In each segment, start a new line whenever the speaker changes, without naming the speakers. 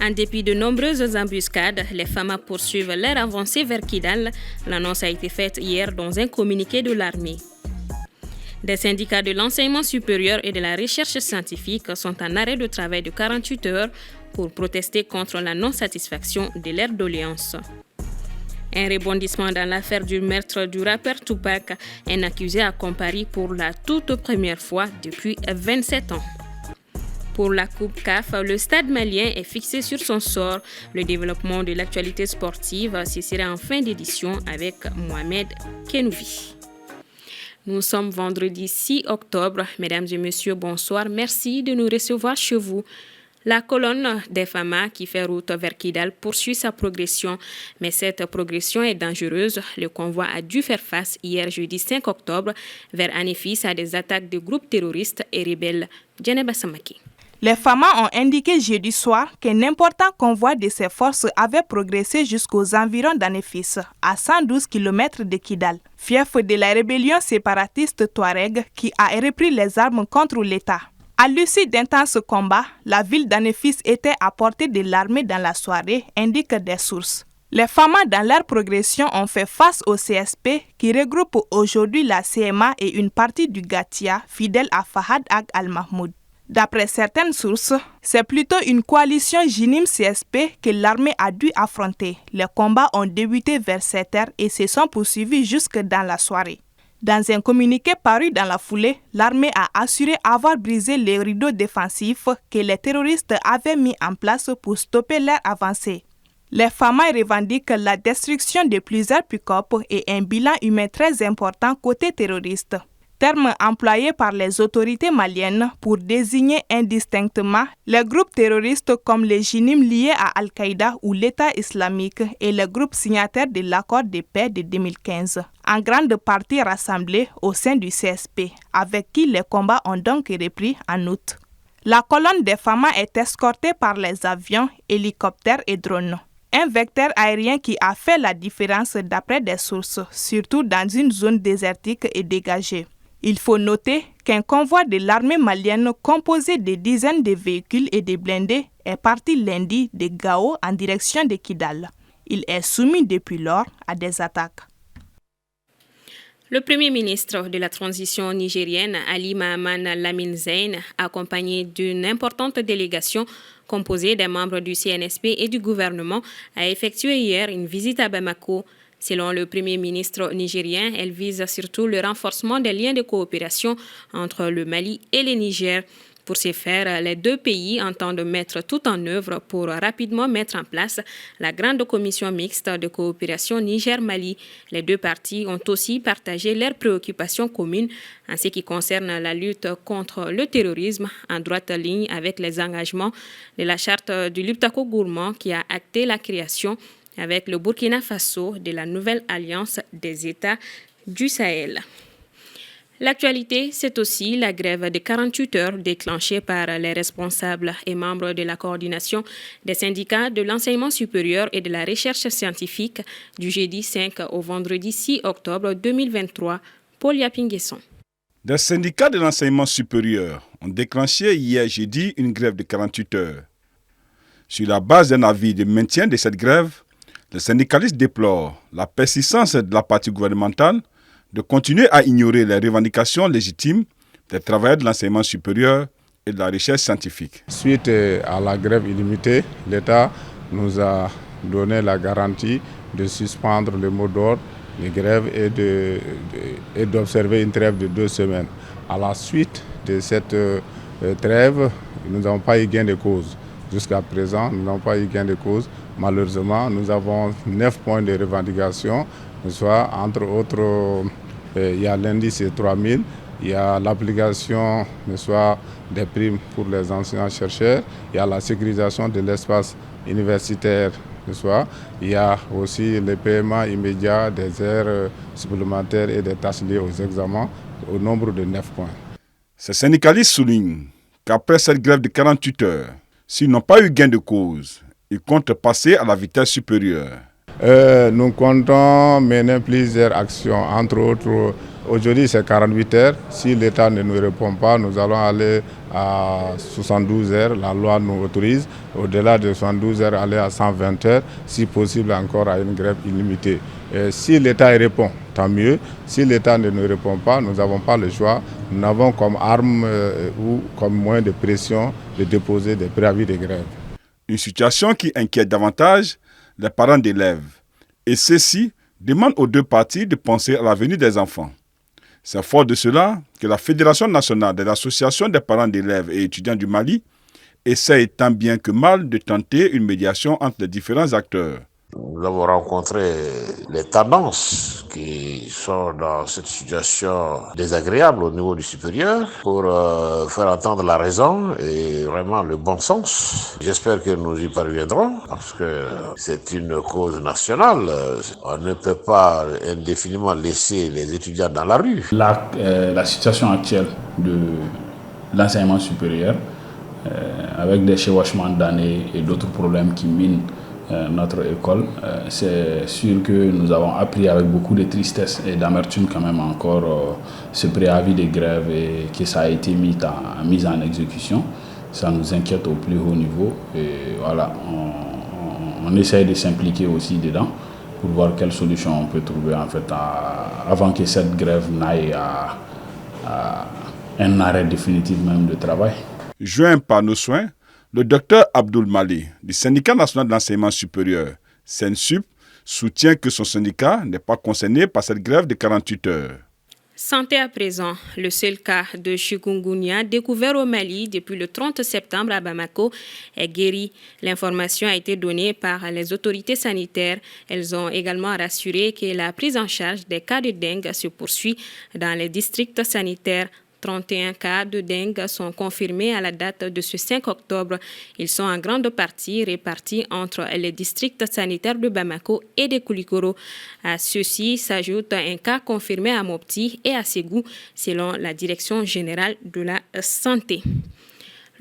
En dépit de nombreuses embuscades, les FAMA poursuivent leur avancée vers Kidal. L'annonce a été faite hier dans un communiqué de l'armée. Des syndicats de l'enseignement supérieur et de la recherche scientifique sont en arrêt de travail de 48 heures pour protester contre la non-satisfaction de leurs doléances. Un rebondissement dans l'affaire du meurtre du rappeur Tupac, un accusé a comparu pour la toute première fois depuis 27 ans. Pour la Coupe CAF, le stade malien est fixé sur son sort. Le développement de l'actualité sportive, ce sera en fin d'édition avec Mohamed Kenouvi. Nous sommes vendredi 6 octobre. Mesdames et messieurs, bonsoir. Merci de nous recevoir chez vous. La colonne des FAMA qui fait route vers Kidal poursuit sa progression, mais cette progression est dangereuse. Le convoi a dû faire face hier jeudi 5 octobre vers Anefis à des attaques de groupes terroristes et rebelles. Djeneba Samaki.
Les FAMA ont indiqué jeudi soir qu'un important convoi de ces forces avait progressé jusqu'aux environs d'Anefis, à 112 km de Kidal, fief de la rébellion séparatiste Touareg qui a repris les armes contre l'État. À l'issue d'intenses combats, la ville d'Anefis était à portée de l'armée dans la soirée, indiquent des sources. Les FAMA dans leur progression ont fait face au CSP qui regroupe aujourd'hui la CMA et une partie du Gatia, fidèle à Fahad Ag al-Mahmoud. D'après certaines sources, c'est plutôt une coalition JINIM-CSP que l'armée a dû affronter. Les combats ont débuté vers 7 heures et se sont poursuivis jusque dans la soirée. Dans un communiqué paru dans la foulée, l'armée a assuré avoir brisé les rideaux défensifs que les terroristes avaient mis en place pour stopper leur avancée. Les FAMA revendiquent la destruction de plusieurs pick-up et un bilan humain très important côté terroriste. Terme employé par les autorités maliennes pour désigner indistinctement les groupes terroristes comme les JINIM liés à Al-Qaïda ou l'État islamique et les groupes signataires de l'accord de paix de 2015, en grande partie rassemblés au sein du CSP, avec qui les combats ont donc repris en août. La colonne des FAMA est escortée par les avions, hélicoptères et drones. Un vecteur aérien qui a fait la différence d'après des sources, surtout dans une zone désertique et dégagée. Il faut noter qu'un convoi de l'armée malienne composé de dizaines de véhicules et de blindés est parti lundi de Gao en direction de Kidal. Il est soumis depuis lors à des attaques.
Le Premier ministre de la transition nigérienne, Ali Mahaman Lamine Zein, accompagné d'une importante délégation composée des membres du CNSP et du gouvernement, a effectué hier une visite à Bamako. Selon le Premier ministre nigérien, elle vise surtout le renforcement des liens de coopération entre le Mali et le Niger. Pour ce faire, les deux pays entendent mettre tout en œuvre pour rapidement mettre en place la grande commission mixte de coopération Niger-Mali. Les deux parties ont aussi partagé leurs préoccupations communes en ce qui concerne la lutte contre le terrorisme, en droite ligne avec les engagements de la charte du Liptako Gourmand qui a acté la création avec le Burkina Faso de la nouvelle alliance des États du Sahel. L'actualité, c'est aussi la grève de 48 heures déclenchée par les responsables et membres de la coordination des syndicats de l'enseignement supérieur et de la recherche scientifique du jeudi 5 au vendredi 6 octobre 2023. Paul Yapinguesson.
Des syndicats de l'enseignement supérieur ont déclenché hier jeudi une grève de 48 heures. Sur la base d'un avis de maintien de cette grève, les syndicalistes déplorent la persistance de la partie gouvernementale de continuer à ignorer les revendications légitimes des travailleurs de l'enseignement supérieur et de la recherche scientifique.
Suite à la grève illimitée, l'État nous a donné la garantie de suspendre le mot d'ordre de grève et d'observer une trêve de 2 semaines. À la suite de cette trêve, nous n'avons pas eu gain de cause. Jusqu'à présent, nous n'avons pas eu gain de cause. Malheureusement, nous avons 9 points de revendication, soit entre autres, il y a l'indice 3000, il y a l'application des primes pour les enseignants-chercheurs, il y a la sécurisation de l'espace universitaire, il y a aussi le paiement immédiat des heures supplémentaires et des tâches liées aux examens au nombre de 9 points.
Ces syndicalistes soulignent qu'après cette grève de 48 heures, s'ils n'ont pas eu gain de cause, ils comptent passer à la vitesse supérieure.
Nous comptons mener plusieurs actions, entre autres Aujourd'hui, c'est 48 heures. Si l'État ne nous répond pas, nous allons aller à 72 heures. La loi nous autorise. Au-delà de 72 heures, aller à 120 heures, si possible encore à une grève illimitée. Et si l'État répond, tant mieux. Si l'État ne nous répond pas, nous n'avons pas le choix. Nous avons comme arme ou comme moyen de pression de déposer des préavis de grève.
Une situation qui inquiète davantage les parents d'élèves. Et ceux-ci demandent aux deux parties de penser à l'avenir des enfants. C'est fort de cela que la Fédération nationale des associations des parents d'élèves et étudiants du Mali essaye tant bien que mal de tenter une médiation entre les différents acteurs.
Nous avons rencontré les tendances qui sont dans cette situation désagréable au niveau du supérieur pour faire entendre la raison et vraiment le bon sens. J'espère que nous y parviendrons parce que c'est une cause nationale. On ne peut pas indéfiniment laisser les étudiants dans la rue.
La situation actuelle de l'enseignement supérieur avec des chevauchements d'années et d'autres problèmes qui minent notre école, c'est sûr que nous avons appris avec beaucoup de tristesse et d'amertume quand même encore ce préavis de grève et que ça a été mis en exécution. Ça nous inquiète au plus haut niveau et voilà, on essaye de s'impliquer aussi dedans pour voir quelle solution on peut trouver en fait avant que cette grève n'aille à un arrêt définitif même de travail.
Joint par nos soins, le docteur Abdoul Mali, du syndicat national de l'enseignement supérieur, SENSUP, soutient que son syndicat n'est pas concerné par cette grève de 48 heures.
Santé à présent, le seul cas de chikungunya découvert au Mali depuis le 30 septembre à Bamako est guéri. L'information a été donnée par les autorités sanitaires. Elles ont également rassuré que la prise en charge des cas de dengue se poursuit dans les districts sanitaires. 31 cas de dengue sont confirmés à la date de ce 5 octobre. Ils sont en grande partie répartis entre les districts sanitaires de Bamako et de Koulikoro. À ceux-ci s'ajoute un cas confirmé à Mopti et à Ségou, selon la Direction générale de la santé.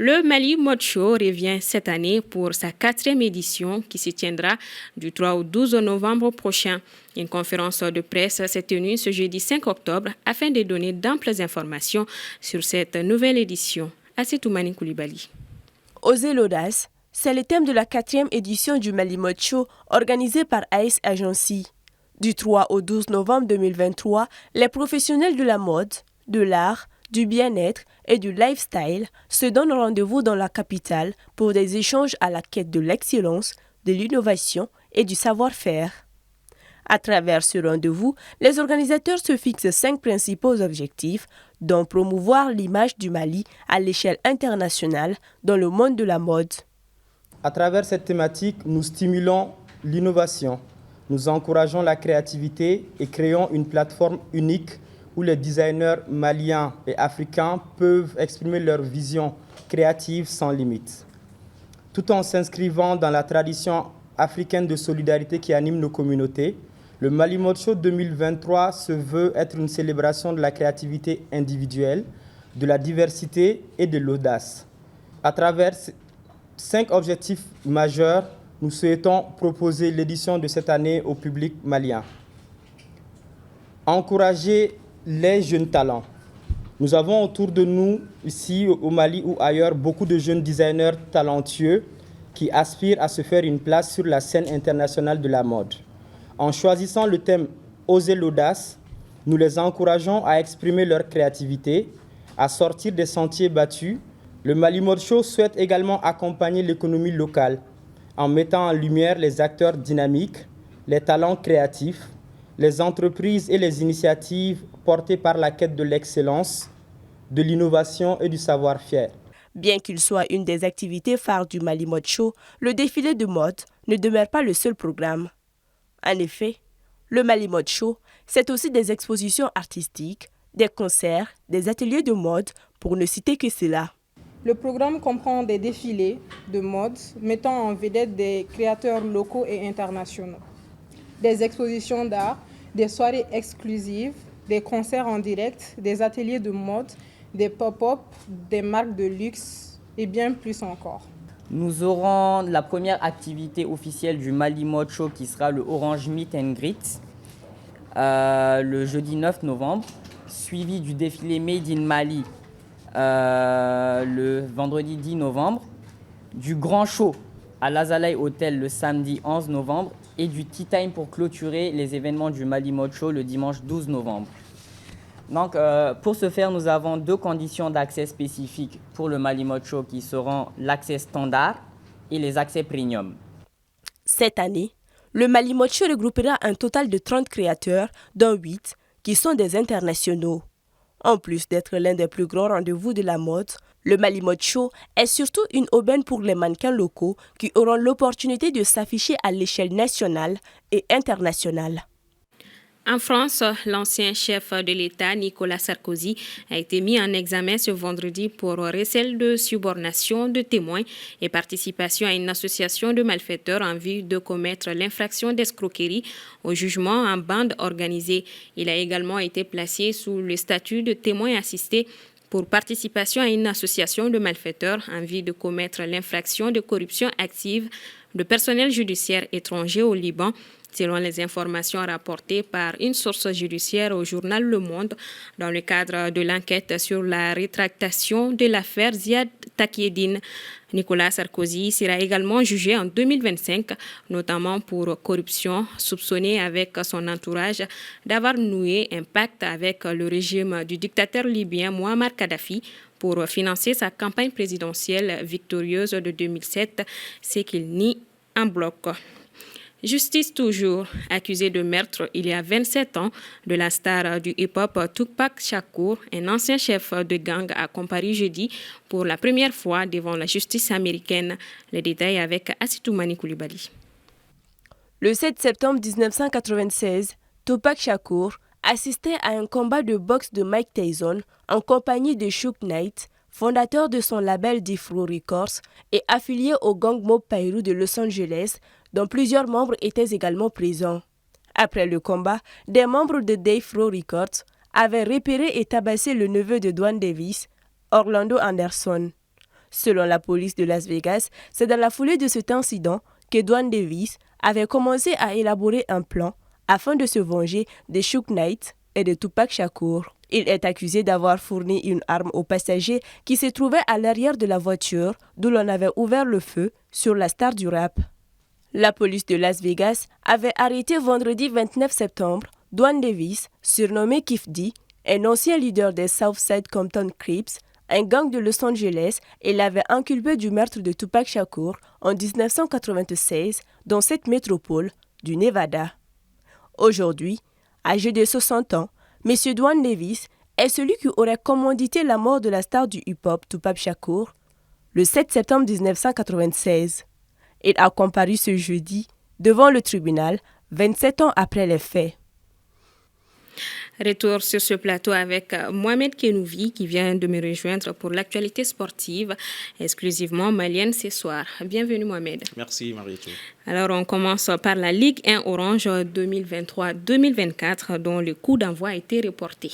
Le Mali Mode Show revient cette année pour sa 4e édition qui se tiendra du 3 au 12 novembre prochain. Une conférence de presse s'est tenue ce jeudi 5 octobre afin de donner d'amples informations sur cette nouvelle édition. Assetoumani Koulibaly.
Oser l'audace, c'est le thème de la 4e édition du Mali Mode Show organisée par ACE Agency. Du 3 au 12 novembre 2023, les professionnels de la mode, de l'art, du bien-être et du lifestyle se donnent rendez-vous dans la capitale pour des échanges à la quête de l'excellence, de l'innovation et du savoir-faire. À travers ce rendez-vous, les organisateurs se fixent 5 principaux objectifs, dont promouvoir l'image du Mali à l'échelle internationale dans le monde de la mode.
À travers cette thématique, nous stimulons l'innovation, nous encourageons la créativité et créons une plateforme unique où les designers maliens et africains peuvent exprimer leur vision créative sans limite. Tout en s'inscrivant dans la tradition africaine de solidarité qui anime nos communautés, le Mali Mode Show 2023 se veut être une célébration de la créativité individuelle, de la diversité et de l'audace. À travers 5 objectifs majeurs, nous souhaitons proposer l'édition de cette année au public malien. Encourager les jeunes talents. Nous avons autour de nous, ici au Mali ou ailleurs, beaucoup de jeunes designers talentueux qui aspirent à se faire une place sur la scène internationale de la mode. En choisissant le thème « Oser l'audace », nous les encourageons à exprimer leur créativité, à sortir des sentiers battus. Le Mali Mode Show souhaite également accompagner l'économie locale en mettant en lumière les acteurs dynamiques, les talents créatifs, les entreprises et les initiatives portées par la quête de l'excellence, de l'innovation et du savoir-faire.
Bien qu'il soit une des activités phares du Mali Mode Show, le défilé de mode ne demeure pas le seul programme. En effet, le Mali Mode Show, c'est aussi des expositions artistiques, des concerts, des ateliers de mode, pour ne citer que cela.
Le programme comprend des défilés de mode mettant en vedette des créateurs locaux et internationaux, des expositions d'art, des soirées exclusives, des concerts en direct, des ateliers de mode, des pop-up, des marques de luxe et bien plus encore.
Nous aurons la première activité officielle du Mali Mode Show qui sera le Orange Meet and Greet le jeudi 9 novembre. suivi du défilé Made in Mali le vendredi 10 novembre, du grand show à l'Azalai Hotel le samedi 11 novembre et du Tea Time pour clôturer les événements du Mali Mode Show le dimanche 12 novembre. Donc, pour ce faire, nous avons 2 conditions d'accès spécifiques pour le Mali Mode Show qui seront l'accès standard et les accès premium.
Cette année, le Mali Mode Show regroupera un total de 30 créateurs, dont 8 qui sont des internationaux. En plus d'être l'un des plus grands rendez-vous de la mode, le Mali Mode Show est surtout une aubaine pour les mannequins locaux qui auront l'opportunité de s'afficher à l'échelle nationale et internationale.
En France, l'ancien chef de l'État, Nicolas Sarkozy, a été mis en examen ce vendredi pour recel de subornation de témoins et participation à une association de malfaiteurs en vue de commettre l'infraction d'escroquerie au jugement en bande organisée. Il a également été placé sous le statut de témoin assisté pour participation à une association de malfaiteurs en vue de commettre l'infraction de corruption active de personnel judiciaire étranger au Liban, selon les informations rapportées par une source judiciaire au journal Le Monde dans le cadre de l'enquête sur la rétractation de l'affaire Ziad Takieddine. Nicolas Sarkozy sera également jugé en 2025, notamment pour corruption, soupçonné avec son entourage d'avoir noué un pacte avec le régime du dictateur libyen Muammar Kadhafi pour financer sa campagne présidentielle victorieuse de 2007, ce qu'il nie en bloc. Justice toujours, accusé de meurtre il y a 27 ans de la star du hip-hop Tupac Shakur, un ancien chef de gang, a comparu jeudi pour la première fois devant la justice américaine. Les détails avec Assitoumani Koulibaly.
Le 7 septembre 1996, Tupac Shakur assistait à un combat de boxe de Mike Tyson en compagnie de Suge Knight, fondateur de son label Death Row Records et affilié au gang Mob Piru de Los Angeles, dont plusieurs membres étaient également présents. Après le combat, des membres de Death Row Records avaient repéré et tabassé le neveu de Dwan Davis, Orlando Anderson. Selon la police de Las Vegas, c'est dans la foulée de cet incident que Dwan Davis avait commencé à élaborer un plan afin de se venger de Suge Knight et de Tupac Shakur. Il est accusé d'avoir fourni une arme aux passagers qui se trouvaient à l'arrière de la voiture d'où l'on avait ouvert le feu sur la star du rap. La police de Las Vegas avait arrêté vendredi 29 septembre Dwan Davis, surnommé Kif D, un ancien leader des Southside Compton Crips, un gang de Los Angeles, et l'avait inculpé du meurtre de Tupac Shakur en 1996 dans cette métropole du Nevada. Aujourd'hui, âgé de 60 ans, M. Dwan Davis est celui qui aurait commandité la mort de la star du hip-hop Tupac Shakur le 7 septembre 1996. Il a comparu ce jeudi devant le tribunal 27 ans après les faits.
Retour sur ce plateau avec Mohamed Kenouvi qui vient de me rejoindre pour l'actualité sportive exclusivement malienne ce soir. Bienvenue Mohamed.
Merci Marie-Tou.
Alors on commence par la Ligue 1 Orange 2023-2024 dont le coup d'envoi a été reporté.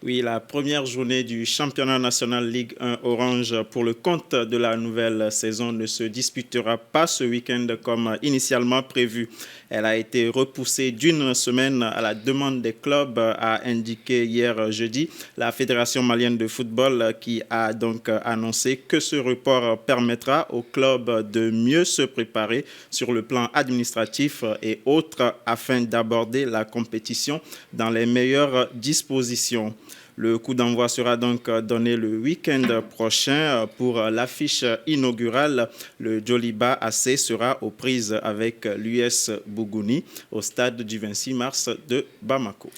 Oui, la première journée du championnat national Ligue 1 Orange pour le compte de la nouvelle saison ne se disputera pas ce week-end comme initialement prévu. Elle a été repoussée d'une semaine à la demande des clubs, a indiqué hier jeudi la Fédération malienne de football qui a donc annoncé que ce report permettra aux clubs de mieux se préparer sur le plan administratif et autres afin d'aborder la compétition dans les meilleures dispositions. Le coup d'envoi sera donc donné le week-end prochain pour l'affiche inaugurale. Le Djoliba AC sera aux prises avec l'US Bougouni au stade du 26 mars de Bamako.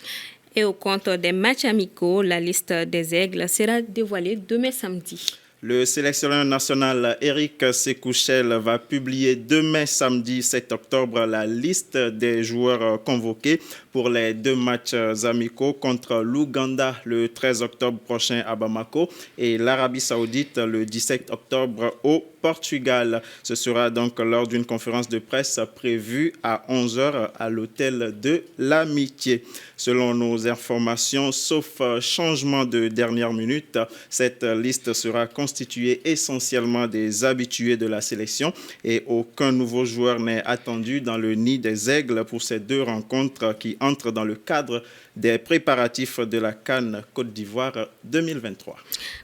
Et au compte des matchs amicaux, la liste des Aigles sera dévoilée demain samedi.
Le sélectionneur national Eric Sekouchel va publier demain samedi 7 octobre la liste des joueurs convoqués pour les 2 matchs amicaux contre l'Ouganda le 13 octobre prochain à Bamako et l'Arabie Saoudite le 17 octobre au Portugal. Ce sera donc lors d'une conférence de presse prévue à 11h à l'hôtel de l'Amitié. Selon nos informations, sauf changement de dernière minute, cette liste sera constituée essentiellement des habitués de la sélection et aucun nouveau joueur n'est attendu dans le nid des Aigles pour ces deux rencontres qui entrent dans le cadre des préparatifs de la CAN Côte d'Ivoire 2023.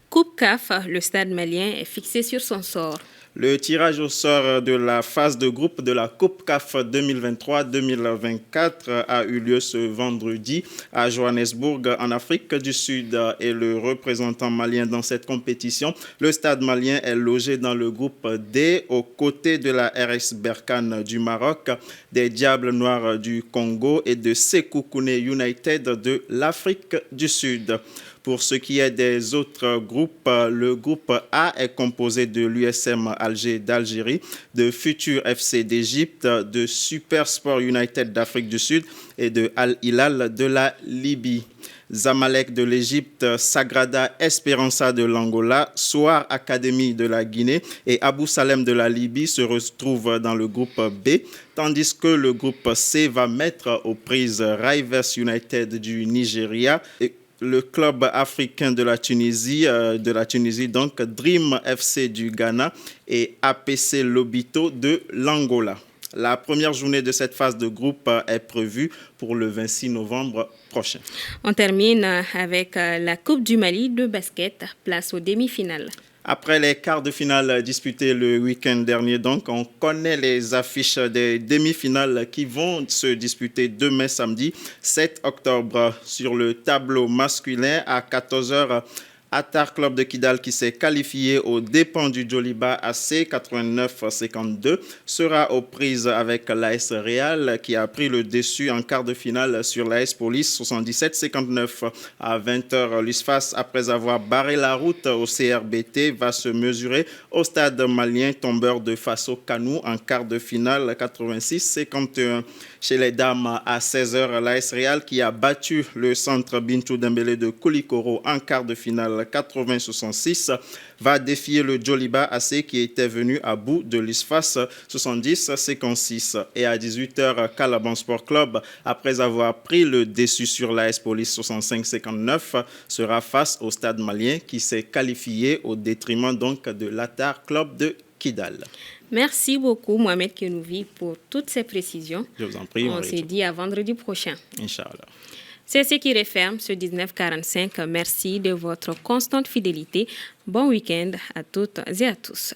Coupe CAF, le stade malien est fixé sur son sort.
Le tirage au sort de la phase de groupe de la Coupe CAF 2023-2024 a eu lieu ce vendredi à Johannesburg, en Afrique du Sud. Et le représentant malien dans cette compétition, le Stade malien est logé dans le groupe D, aux côtés de la RS Berkane du Maroc, des Diables Noirs du Congo et de Sékou Kouné United de l'Afrique du Sud. Pour ce qui est des autres groupes, le groupe A est composé de l'USM Alger d'Algérie, de Futur FC d'Égypte, de Super Sport United d'Afrique du Sud et de Al Hilal de la Libye. Zamalek de l'Égypte, Sagrada Esperança de l'Angola, Soar Academy de la Guinée et Abou Salem de la Libye se retrouvent dans le groupe B, tandis que le groupe C va mettre aux prises Rivers United du Nigeria et le club africain de la Tunisie, donc Dream FC du Ghana et APC Lobito de l'Angola. La première journée de cette phase de groupe est prévue pour le 26 novembre prochain.
On termine avec la Coupe du Mali de basket, place aux demi-finales.
Après les quarts de finale disputés le week-end dernier, donc, on connaît les affiches des demi-finales qui vont se disputer demain samedi 7 octobre. Sur le tableau masculin à 14h, Attar Club de Kidal qui s'est qualifié aux dépens du Djoliba AC 89-52 sera aux prises avec l'AS Real qui a pris le dessus en quart de finale sur l'AS Police 77-59. À 20h, l'USFAS, après avoir barré la route au CRBT, va se mesurer au stade malien tombeur de Faso Kanou en quart de finale 86-51. Chez les dames, à 16h, l'AS Real qui a battu le centre Bintou Dembélé de Koulikoro en quart de finale 80-66 va défier le Djoliba AC qui était venu à bout de l'USFAS 70-56. Et à 18h, Calaban Sport Club, après avoir pris le dessus sur l'AS Police 65-59, sera face au stade malien qui s'est qualifié au détriment donc de l'Attar Club de Kidal.
Merci beaucoup, Mohamed Kenouvi, pour toutes ces précisions.
Je vous en prie.
On s'est dit à vendredi prochain.
Inch'Allah.
C'est ce qui referme ce 1945. Merci de votre constante fidélité. Bon week-end à toutes et à tous.